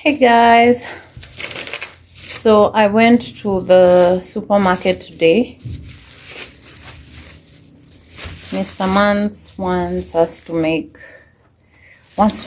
Hey guys, so I went to the supermarket today. Mr. Mans wants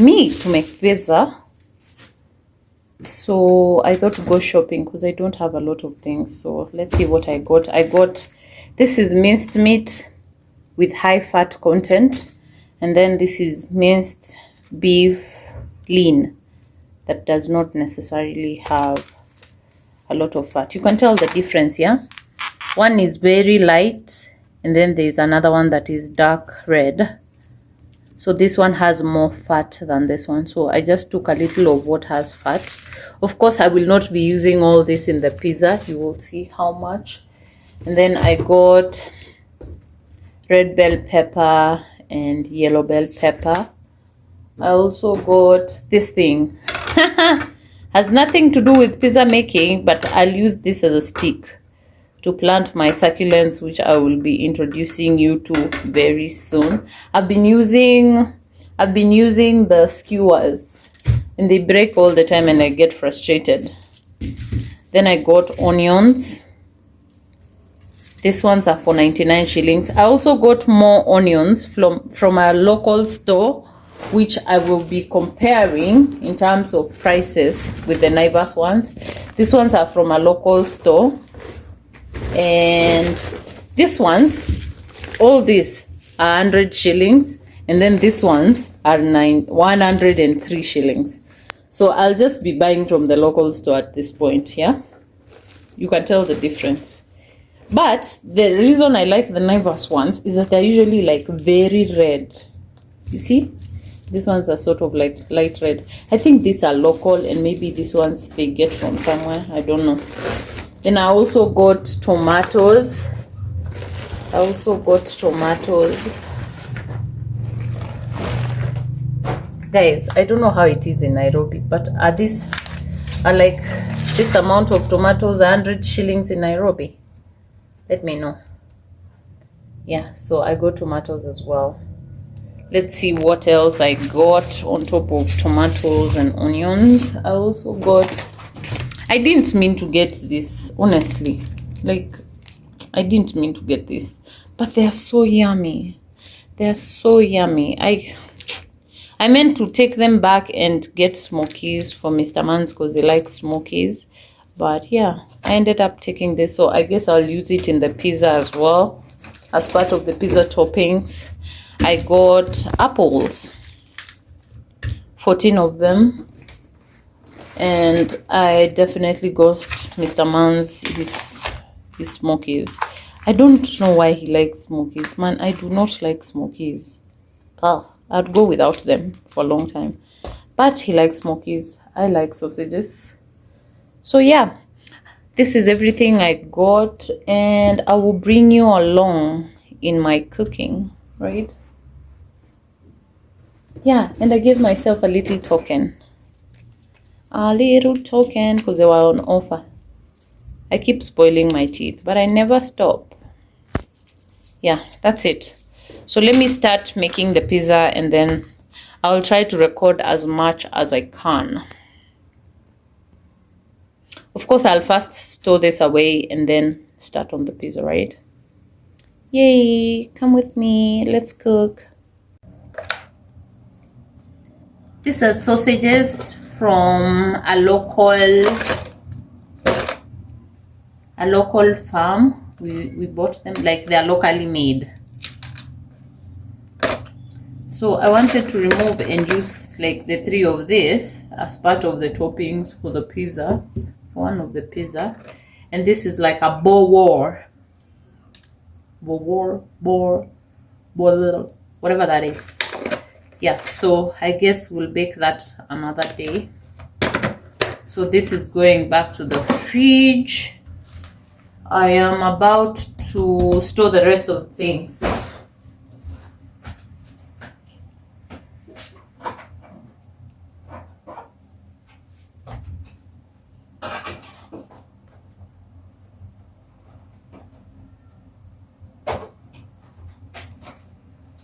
me to make pizza. So I thought to go shopping because I don't have a lot of things. So let's see what I got. This is minced meat with high fat content, and then this is minced beef lean that does not necessarily have a lot of fat. You can tell the difference, yeah? One is very light, and then there's another one that is dark red. So this one has more fat than this one. So I just took a little of what has fat. Of course, I will not be using all this in the pizza. You will see how much. And then I got red bell pepper and yellow bell pepper. I also got this thing. Has nothing to do with pizza making, but I'll use this as a stick to plant my succulents, which I will be introducing you to very soon. I've been using the skewers, and they break all the time and I get frustrated. Then I got onions. These ones are for 99 shillings. I also got more onions from a local store, which I will be comparing in terms of prices with the Naivas ones. These ones are from a local store. And these ones, all these are 100 shillings. And then these ones are 103 shillings. So I'll just be buying from the local store at this point, yeah? You can tell the difference. But the reason I like the Naivas ones is that they're usually like very red. You see? These ones are sort of like light red. I think these are local, and maybe these ones they get from somewhere. I don't know. Then I also got tomatoes. Guys, I don't know how it is in Nairobi, but are this amount of tomatoes 100 shillings in Nairobi? Let me know. Yeah, so I got tomatoes as well. Let's see what else I got on top of tomatoes and onions. I didn't mean to get this, honestly. I didn't mean to get this. But they are so yummy. They are so yummy. I meant to take them back and get smokies for Mr. Mans because he likes smokies. But yeah, I ended up taking this. So I guess I'll use it in the pizza as well, as part of the pizza toppings. I got apples, 14 of them, and I definitely got Mr. Mans his smokies. I don't know why he likes smokies, man. I do not like smokies. I'd go without them for a long time, but he likes smokies. I like sausages. So yeah, this is everything I got, and I will bring you along in my cooking, right? Yeah, and I gave myself a little token. Because they were on offer. I keep spoiling my teeth, but I never stop. Yeah, that's it. So let me start making the pizza, and then I'll try to record as much as I can. Of course, I'll first store this away and then start on the pizza, right? Yay, come with me. Let's cook. These are sausages from a local farm. We bought them, like they're locally made. So I wanted to remove and use like the 3 of this as part of the toppings for the pizza, for one of the pizza. And this is like a whatever that is. Yeah, so I guess we'll bake that another day. So this is going back to the fridge. I am about to store the rest of the things.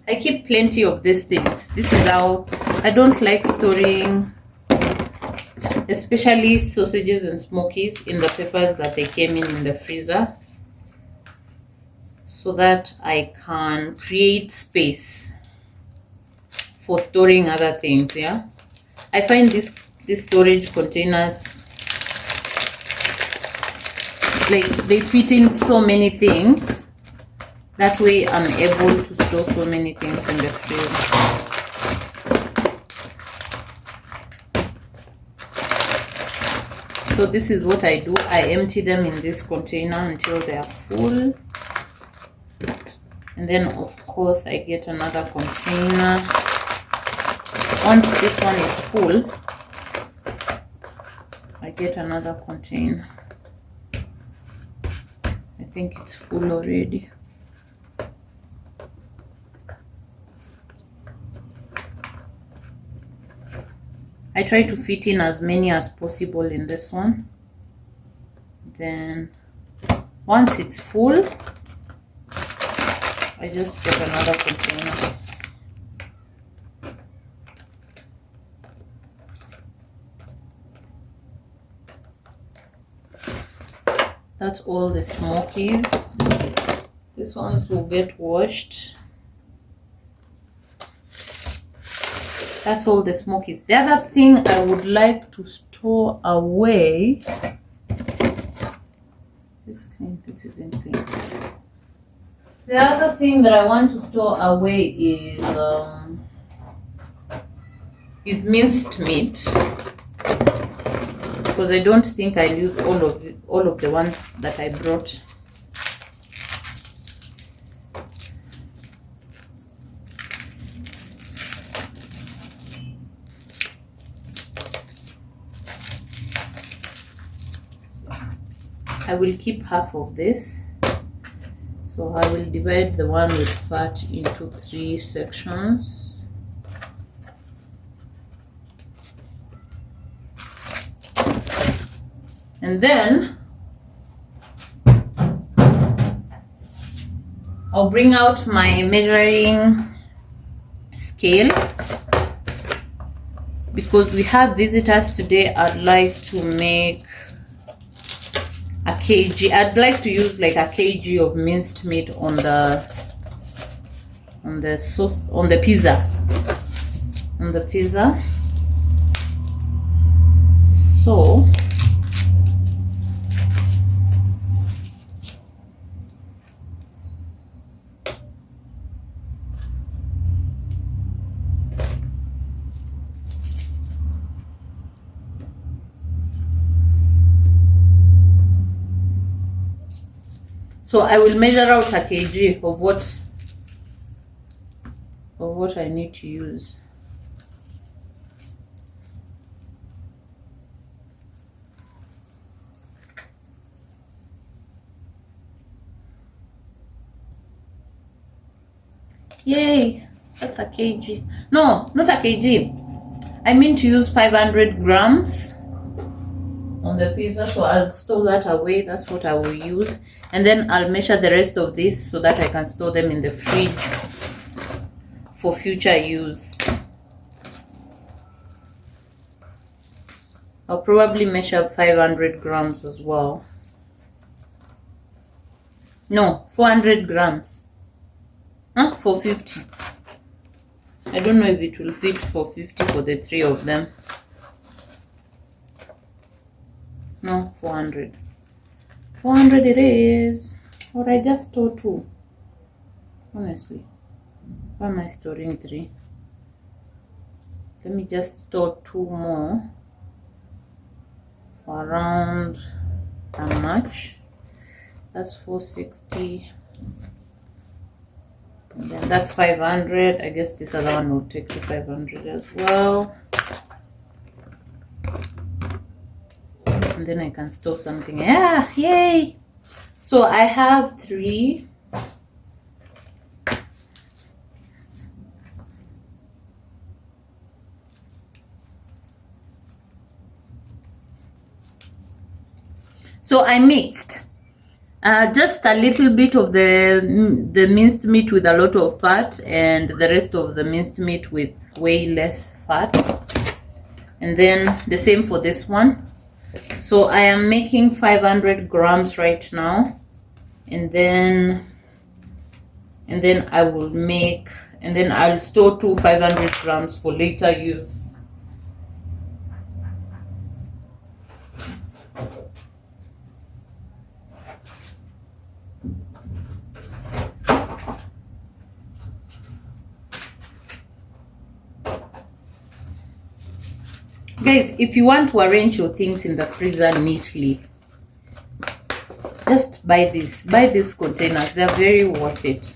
I keep plenty of these things. This is how I don't like storing especially sausages and smokies, in the peppers that they came in the freezer, so that I can create space for storing other things. Yeah, I find these storage containers, like, they fit in so many things. That way I'm able to store so many things in the fridge. So this is what I do. I empty them in this container until they are full. And then of course I get another container. Once this one is full, I get another container. I think it's full already. I try to fit in as many as possible in this one. Then once it's full, I just get another container. That's all the smokies. These ones will get washed. That's all the smokies. The other thing I would like to store away, this isn't clean. The other thing that I want to store away is minced meat, because I don't think I'll use all of the ones that I brought. I will keep half of this, so I will divide the one with fat into 3 sections. And then I'll bring out my measuring scale. Because we have visitors today, I'd like to make a kg. I'd like to use like a kg of minced meat on the sauce, on the pizza. So I will measure out a kg of what I need to use. Yay, that's a kg. No, not a kg. I mean to use 500 grams on the pizza, so I'll store that away. That's what I will use. And then I'll measure the rest of this so that I can store them in the fridge for future use. I'll probably measure 500 grams as well. No, 400 grams. 450. I don't know if it will fit 450 for the 3 of them. No, 400. 400 it is. Or I just store 2. Honestly, why am I storing 3? Let me just store 2 more for around how much? That's 460. And then that's 500. I guess this other one will take to 500 as well. And then I can store something. Yeah, yay! So I have 3. So I mixed just a little bit of the minced meat with a lot of fat, and the rest of the minced meat with way less fat. And then the same for this one. So I am making 500 grams right now, and then I will make, and then I'll store 500 grams for later use. Guys, if you want to arrange your things in the freezer neatly, just buy these containers. They're very worth it.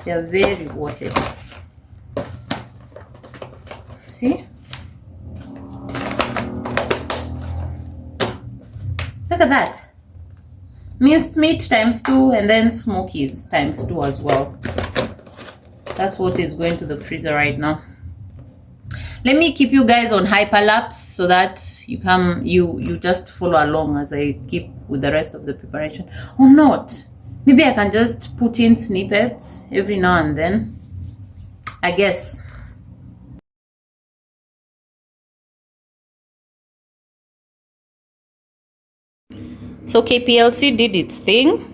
They're very worth it. See, look at that. Minced meat times 2, and then smokies times 2 as well. That's what is going to the freezer right now. Let me keep you guys on hyperlapse so that you just follow along as I keep with the rest of the preparation. Or not. Maybe I can just put in snippets every now and then, I guess. So KPLC did its thing.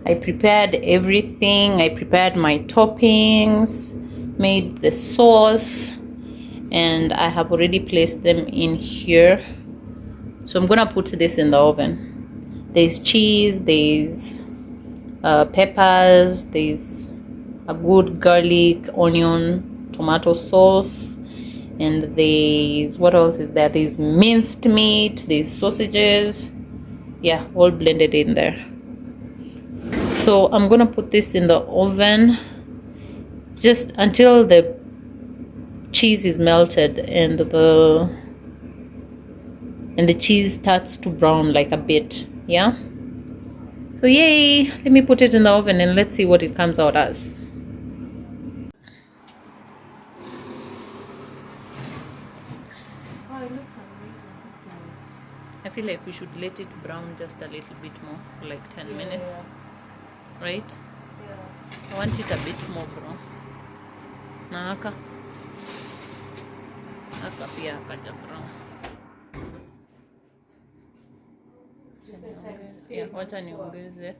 I prepared everything. I prepared my toppings, made the sauce, and I have already placed them in here. So I'm gonna put this in the oven. There's cheese, there's peppers, there's a good garlic, onion, tomato sauce, and there's, what else is there? There's minced meat, there's sausages. Yeah, all blended in there. So I'm gonna put this in the oven just until the cheese is melted and the cheese starts to brown like a bit. Yeah, so yay, let me put it in the oven and let's see what it comes out as. Oh, it looks amazing. It's nice. I feel like we should let it brown just a little bit more for like 10 minutes. Right? Yeah. I want it a bit more brown. Na aka pia akaja brown. Yeah, wacha niongeze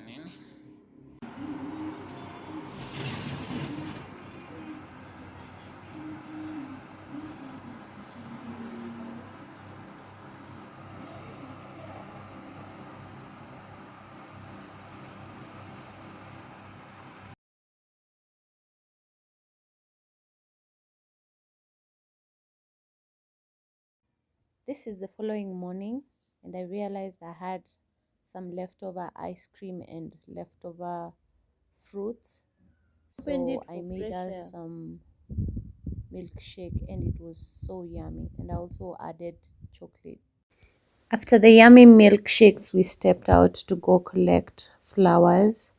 nini. This is the following morning, and I realized I had some leftover ice cream and leftover fruits. So I made us some milkshake, and it was so yummy. And I also added chocolate. After the yummy milkshakes, we stepped out to go collect flowers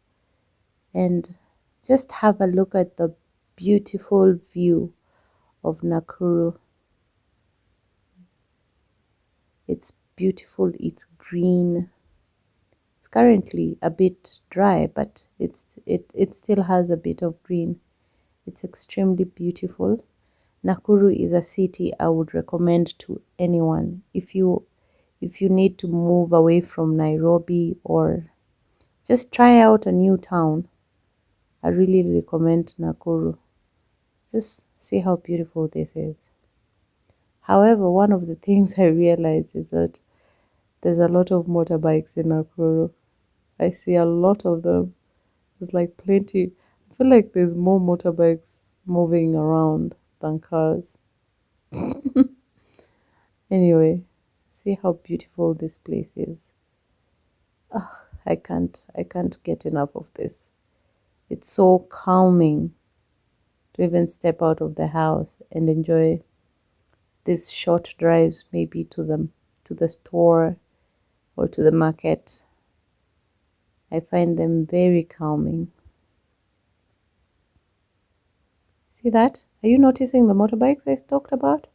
and just have a look at the beautiful view of Nakuru. It's beautiful, it's green. It's currently a bit dry, but it still has a bit of green. It's extremely beautiful. Nakuru is a city I would recommend to anyone. If you need to move away from Nairobi or just try out a new town, I really recommend Nakuru. Just see how beautiful this is. However, one of the things I realized is that there's a lot of motorbikes in Nakuru. I see a lot of them. There's like plenty. I feel like there's more motorbikes moving around than cars. Anyway, see how beautiful this place is. I can't get enough of this. It's so calming to even step out of the house and enjoy these short drives, maybe to the store or to the market. I find them very calming. See that? Are you noticing the motorbikes I talked about?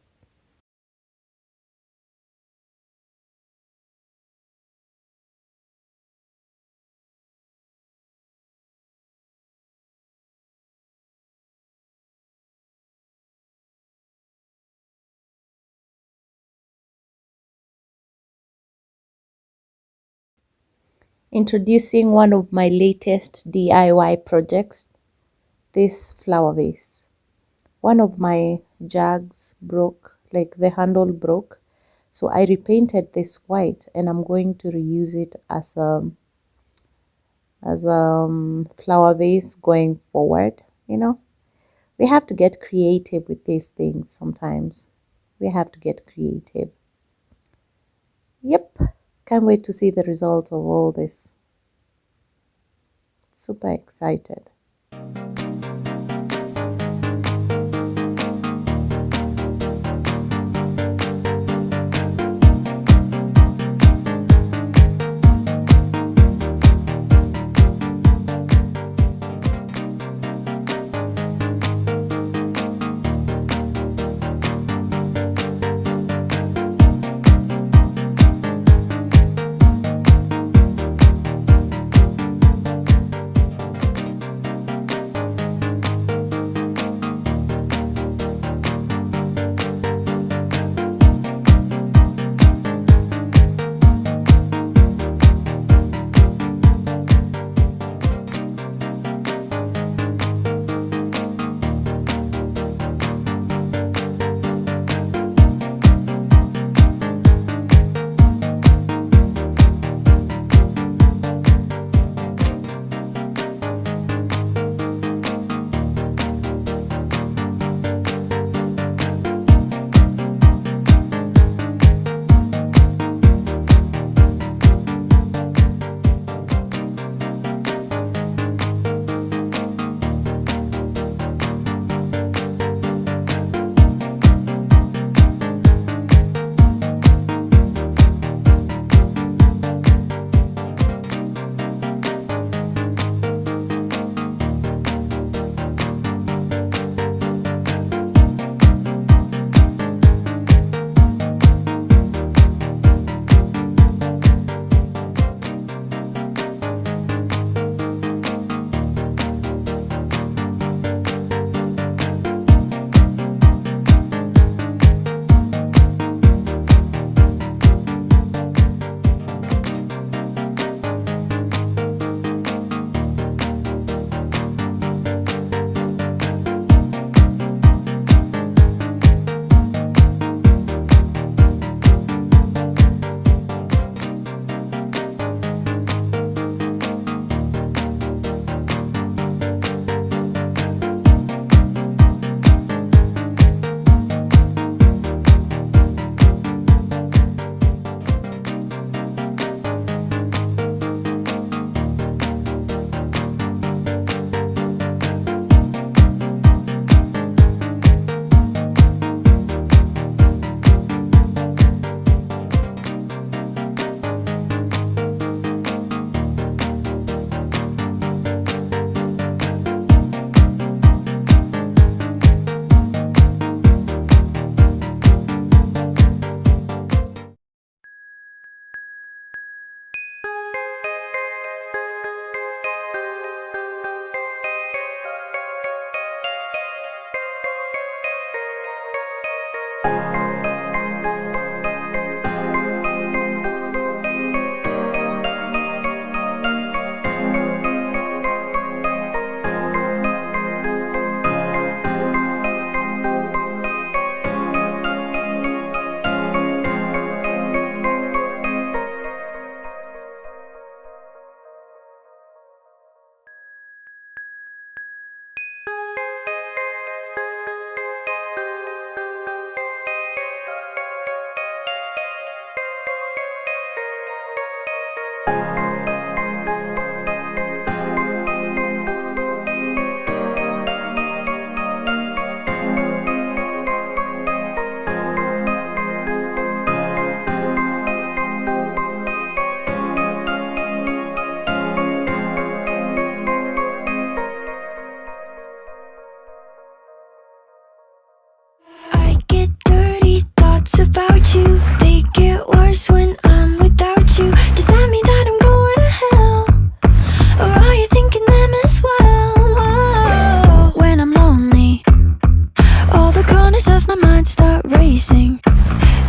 Introducing one of my latest DIY projects, this flower vase. One of my jugs broke, like the handle broke, so I repainted this white and I'm going to reuse it as a flower vase going forward. You know, we have to get creative with these things sometimes. We have to get creative. Yep, can't wait to see the results of all this. Super excited.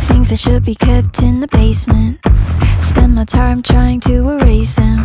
things that should be kept in the basement. Spend my time trying to erase them.